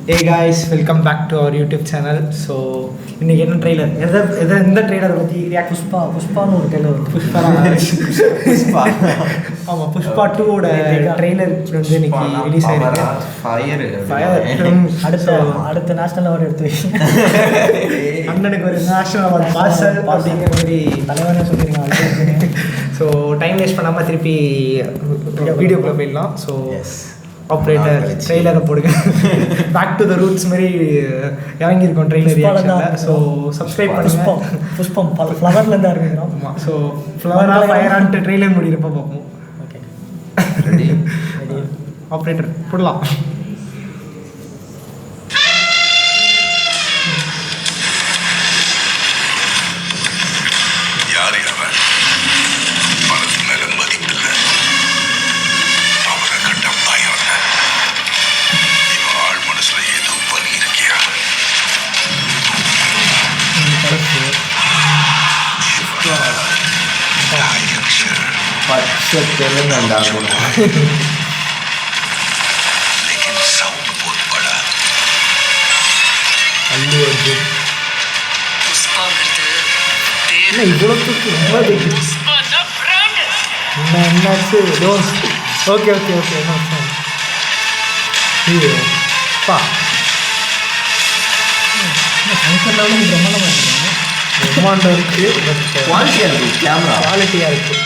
Hey guys, welcome back to our YouTube channel. So, இன்னைக்கு என்ன trailer? எந்த trailer பத்தி ரியாக்ட்? புஷ்பான்னு ஒரு ட்ரெய்லர் புஷ்பா. ஆமா, புஷ்பா 2 ஓட ட்ரெய்லர் வந்து இன்னைக்கு ரிலீஸ் ஆயிருக்கு. அடுத்த நேஷனல் அவார்டு எடுத்து அண்ணனுக்கு ஒரு நேஷனல் அவார்டு பார்சல் அப்படிங்கிற மாதிரி தலைவனே சொல்லிருக்காங்க. ஸோ டைம் வேஸ்ட் பண்ணாமல் திருப்பி வீடியோக்குள்ளே போயிடலாம். ஸோ ஆப்ரேட்டர் ட்ரெய்லரை போடுங்க. பேக் டு த ரூட்ஸ் மாதிரி இறங்கியிருக்கோம் ட்ரெய்லர். ஸோ சப்ஸ்கிரைப் பண்ணுங்க. புஷ்பம் ஃப்ளவர்லேருந்து ஆரம்பிக்கிறோம். ஆமாம், ஸோ ஃப்ளவராக ஃபயரான்ட்டு ட்ரெய்லர் முடிகிறப்ப பார்ப்போம். ஓகே, ரெடி ஆப்ரேட்டர் போடலாம். இவ்வளோத்துக்கு என்னாச்சு? ஓகே ஓகே ஓகே பா பிரம்மாண்டம் இருக்கு. குவாலிட்டியாக இருக்குது, கேமரா குவாலிட்டியாக இருக்குது.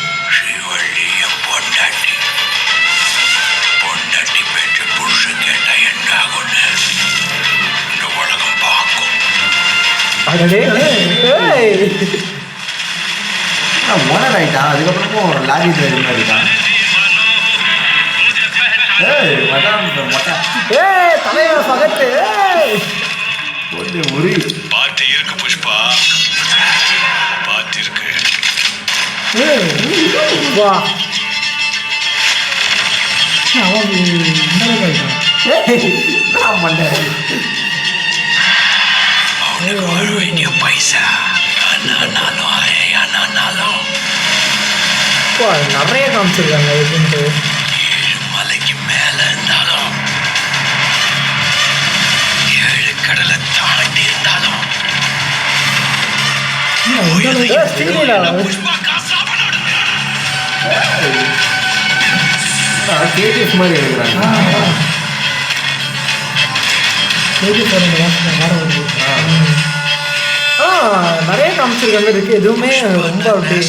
ஓனர் ஆகிட்டான். அதுக்கப்புறமும் லாரி டிரைவர் மாதிரி இருக்கான். தலைவர் பகத்து ஒரு பார்த்து இருக்கு புஷ்பா, பார்த்து இருக்கு. வா பைசா நிறைய காமிச்சிருக்காங்க. எப்படின்ட்டு மலைக்கு மேல இருந்தாலும் 7 கடலை தாண்டி இருந்தாலும் புஷ்பா கேஜிஎஃப் மாதிரி எடுக்கிறாங்க. நிறைய காமிச்சிருக்காங்க. இருக்கு எதுவுமே ரொம்ப அப்படியே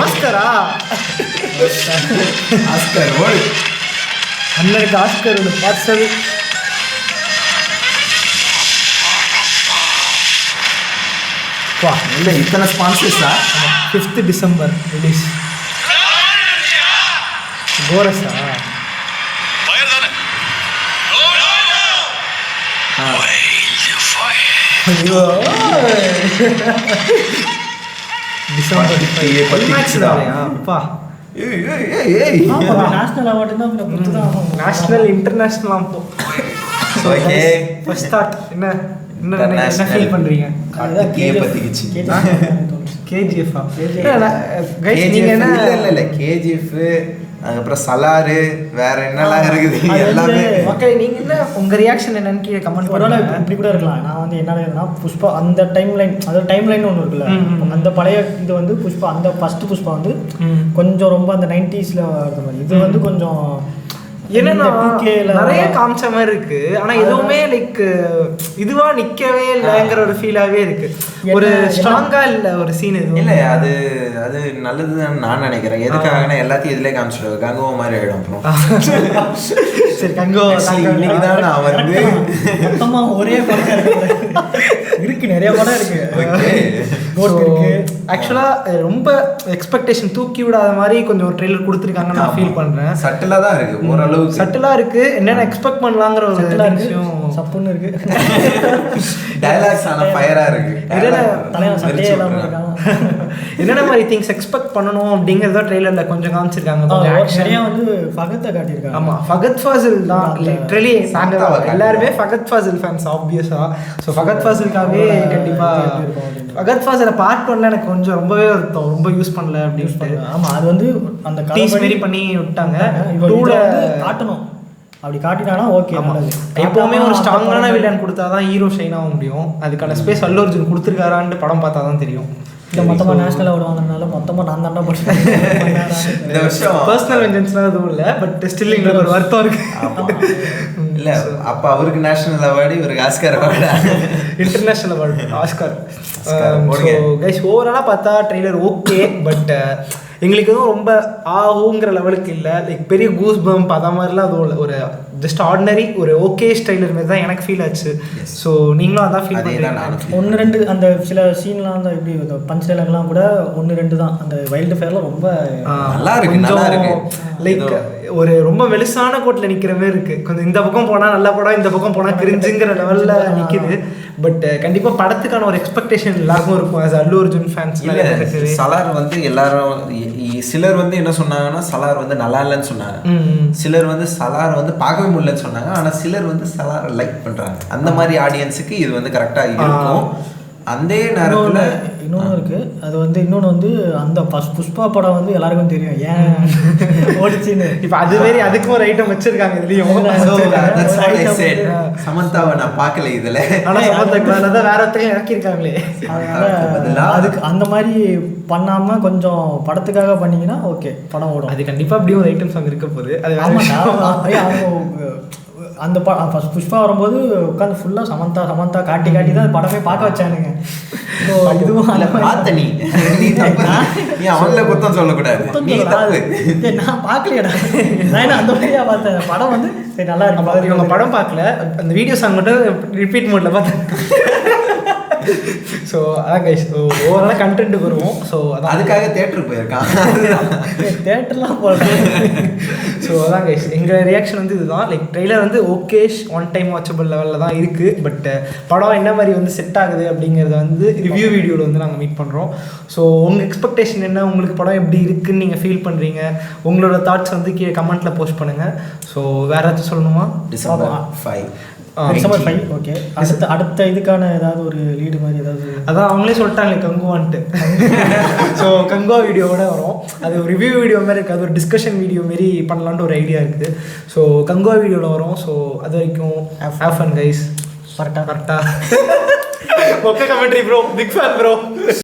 ஆஸ்கரா ஆஸ்கர் ஓடு அண்ணனுக்கு ஆஸ்கரோட பார்சல். வா இல்லை, இத்தனை ஸ்பான்சர்ஸா? 5th December release. கோரஸா? ஃபயர் தானே? ஐயோ டிசம்பர் அப்பா. நேஷனல் அவார்டு தான் நேஷனல் இன்டர்நேஷனல் அப்போ. ஓகே, ஃபர்ஸ்ட் தாட் என்ன ஃபீல் பண்றீங்க? கேஜிஎஃப் நீங்க என்ன? இல்லை கேஜிஎஃப், அதுக்கப்புறம் சலாரு, வேற என்னெல்லாம் இருக்குது எல்லாமே. ஓகே, நீங்க என்ன உங்க ரியாக்ஷன் என்னன்னு கீழே கமெண்ட் ஒருவேளை பண்ணுங்க. இப்படி கூட இருக்கலாம். நான் வந்து என்ன எழுதுனா, புஷ்பா அந்த டைம் லைன், அதாவது டைம் லைன் ஒன்று இருக்குல்ல, அந்த பழைய இது வந்து புஷ்பா, அந்த ஃபர்ஸ்ட் புஷ்பா வந்து கொஞ்சம் ரொம்ப அந்த 90sல வர்ற மாதிரி. இது வந்து கொஞ்சம் என்னன்னா நிறைய காமிச்ச மாதிரி இருக்கு. ஆனா எதுவுமே லைக் இதுவா நிக்கவே இல்லைங்கிற ஒரு ஃபீலாவே இருக்கு. ஒரு ஸ்ட்ராங்கா இல்ல ஒரு சீன். எதுவும் இல்லை, அது அது நல்லதுதான் நான் நினைக்கிறேன். எதுக்காகனா எல்லாத்தையும் இதுல காமிச்சிடுவோம், கங்கோ மாதிரி ஆயிடும். அப்புறம் சரி, கங்கோ இன்னைக்கு தான் நான் வந்து மொத்தமா ஒரே படம் இருக்கு, நிறைய படம் இருக்கு. ஆக்சுவலா ரொம்ப எக்ஸ்பெக்டேஷன் தூக்கி விடாத மாதிரி கொஞ்சம் ஒரு ட்ரெய்லர் கொடுத்துருக்காங்கன்னு நான் ஃபீல் பண்றேன். சட்டிலா தான் இருக்கு, ஓரளவுக்கு சட்டிலா இருக்கு. என்னென்ன எக்ஸ்பெக்ட் பண்ணலாங்கிற ஒரு விஷயம் சப்புன்னு இருக்கு. டயலாக்ஸ் ஆன ஃபயரா இருக்கு. என்னென்ன மாதிரி திங்ஸ் எக்ஸ்பெக்ட் பண்ணணும் அப்படிங்கறத ட்ரெய்லர்ல கொஞ்சம் காமிச்சிருக்காங்க. நிறைய வந்து ஃபகத்தை காட்டியிருக்காங்க. ஆமா, ஃபகத் ஃபாசில் தான் லிட்டரலி. நாங்க எல்லாருமே ஃபகத் ஃபாசில் ஃபேன்ஸ் ஆப்வியஸா. ஸோ ஃபகத் ஃபாசிலுக்காக பார்த்தாவே கண்டிப்பாக ஃபகத் ஃபாசில் பார்ட் 1 எனக்கு கொஞ்சம் ரொம்பவே வருத்தம், ரொம்ப யூஸ் பண்ணல அப்படின்னு. ஆமாம், அது வந்து அந்த டீஸ் மாரி பண்ணி விட்டாங்க. டூல காட்டணும், அப்படி காட்டினானா ஓகே. எப்போவுமே ஒரு ஸ்ட்ராங்கான வில்லன் கொடுத்தா தான் ஹீரோ ஷைன் ஆக முடியும். அதுக்கான ஸ்பேஸ் அல்லு அர்ஜுன் கொடுத்துருக்காரான்னு படம் பார்த்தா தான் தெரியும். இந்த மொத்தமாக நேஷனல் அவார்டு வாங்கினால மொத்தமாக நான் தாண்டா படிச்சேன். இந்த வருஷம் பர்சனல் வெஞ்சன்ஸ்லாம் எதுவும் இல்லை, பட் ஸ்டில் எங்களுக்கு ஒரு வருத்தம் இருக்கு. இல்லை அப்போ அவருக்கு நேஷனல் அவார்டு, இவருக்கு Oscar award, international award Oscar. Guys ஓவராலாக பார்த்தா ட்ரெய்லர் ஓகே, பட் எங்களுக்கு எதுவும் ரொம்ப ஆகுங்கிற லெவலுக்கு இல்லை. லைக் பெரிய கூஸ் பம்ப் அத மாதிரிலாம் அதுவும் ஒரு ஜஸ்ட் ஆர்டினரி ஒரு ஓகே ஸ்டைலர் மாதிரி தான் எனக்கு ஃபீல் ஆச்சு. ஸோ நீங்களும் அதான் ஃபீல் பண்ணுறீங்க. 1-2 அந்த சில சீன்லாம் அந்த இப்படி பஞ்ச் டைலாக்லாம் கூட 1-2 தான். அந்த வைல்டு ஃபயர்லாம் ரொம்ப நல்லா இருக்கு, நல்லா இருக்கு. லைக் ஒரு ரொம்ப மெலிசான கோட்டில் நிற்கிற மாதிரி இருக்கு. கொஞ்சம் இந்த பக்கம் போனால் நல்ல படம், இந்த பக்கம் போனால் கிரிஞ்சுங்கிற லெவலில் நிற்கிது. பட் கண்டிப்பாக படத்துக்கான ஒரு எக்ஸ்பெக்டேஷன் எல்லாருக்கும் இருக்கும். ஆஸ் அல்லு அர்ஜுன் ஃபேன்ஸ் சலார் வந்து எல்லாரும் சிலர் வந்து என்ன சொன்னாங்கன்னா சலார் வந்து நல்லா இல்லைன்னு சொன்னாங்க, சிலர் வந்து சலார் வந்து பார்க்கவே முடியலன்னு சொன்னாங்க. ஆனால் சிலர் வந்து சலாரை லைக் பண்ணுறாங்க. அந்த மாதிரி ஆடியன்ஸுக்கு இது வந்து கரெக்டாக இருக்கும். அந்த நேரத்தில் இன்னொன்று இருக்குது, அது வந்து இன்னொன்று வந்து அந்த புஷ்பா படம் வந்து எல்லாருக்கும் தெரியும் ஏன் ஓடிச்சின்னு. இப்போ அதுமாரி அதுக்கும் ஒரு ஐட்டம் வச்சிருக்காங்க இதுலேயும். சமந்தாவை நான் பார்க்கல இதில், ஆனால் சமந்தாக்கு தான் வேற ஒருத்தையும் இறக்கியிருக்காங்களே. அதனால அதுக்கு அந்த மாதிரி பண்ணாமல் கொஞ்சம் படத்துக்காக பண்ணிங்கன்னா ஓகே, படம் ஓடும். அது கண்டிப்பாக அப்படியும் ஒரு ஐட்டம் சாங் இருக்க போகுது. அது அந்த ஃபர்ஸ்ட் புஷ்பா வரும்போது உட்காந்து ஃபுல்லாக சமந்தா காட்டி தான் படமே பார்க்க வச்சானுங்க. இதுவும் பார்த்த நீ அவங்கள குத்தம் சொல்லக்கூடாது, நான் பார்க்கலையடா, நான் அந்த மாதிரியா பார்த்தேன். படம் வந்து சரி நல்லா இருக்கு. இவங்க படம் பார்க்கல, அந்த வீடியோ சாங் மட்டும் ரிப்பீட் மோட்ல பார்த்தேன். ஸோ அதான் கைஸ், ஓவராலாக கண்டென்ட்டுக்கு வருவோம். ஸோ அதான் அதுக்காக தேட்டருக்கு போயிருக்கான், தேட்டர்லாம் போகிறேன். ஸோ அதான் கைஸ், எங்கள் ரியாக்ஷன் வந்து இதுதான். லைக் ட்ரெய்லர் வந்து ஓகேஷ் ஒன் டைம் வாட்சபிள் லெவலில் தான் இருக்குது. பட் படம் என்ன மாதிரி வந்து செட் ஆகுது அப்படிங்கிறத வந்து ரிவ்யூ வீடியோவில் வந்து நாங்கள் மீட் பண்ணுறோம். ஸோ உங்கள் எக்ஸ்பெக்டேஷன் என்ன, உங்களுக்கு படம் எப்படி இருக்குன்னு நீங்கள் ஃபீல் பண்ணுறீங்க, உங்களோட தாட்ஸ் வந்து கீழே கமெண்ட்டில் போஸ்ட் பண்ணுங்கள். ஸோ வேறு ஏதாச்சும் சொல்லணுமா? December 5 okay. அடுத்த இதுக்கான ஏதாவது ஒரு லீடு மாதிரி ஏதாவது? அதான் அவங்களே சொல்லிட்டாங்க கங்குவான்ட்டு. ஸோ கங்குவா வீடியோவோட வரும். அது ஒரு ரிவ்யூ வீடியோ மாதிரி இருக்குது, அது ஒரு டிஸ்கஷன் வீடியோ மாரி பண்ணலான்ட்டு ஒரு ஐடியா இருக்குது. ஸோ கங்குவா வீடியோவில் வரும். ஸோ அது வரைக்கும் ஹேவ் ஃபன் கைஸ். கரெக்டாக ஒக்க commentary bro, big fan bro.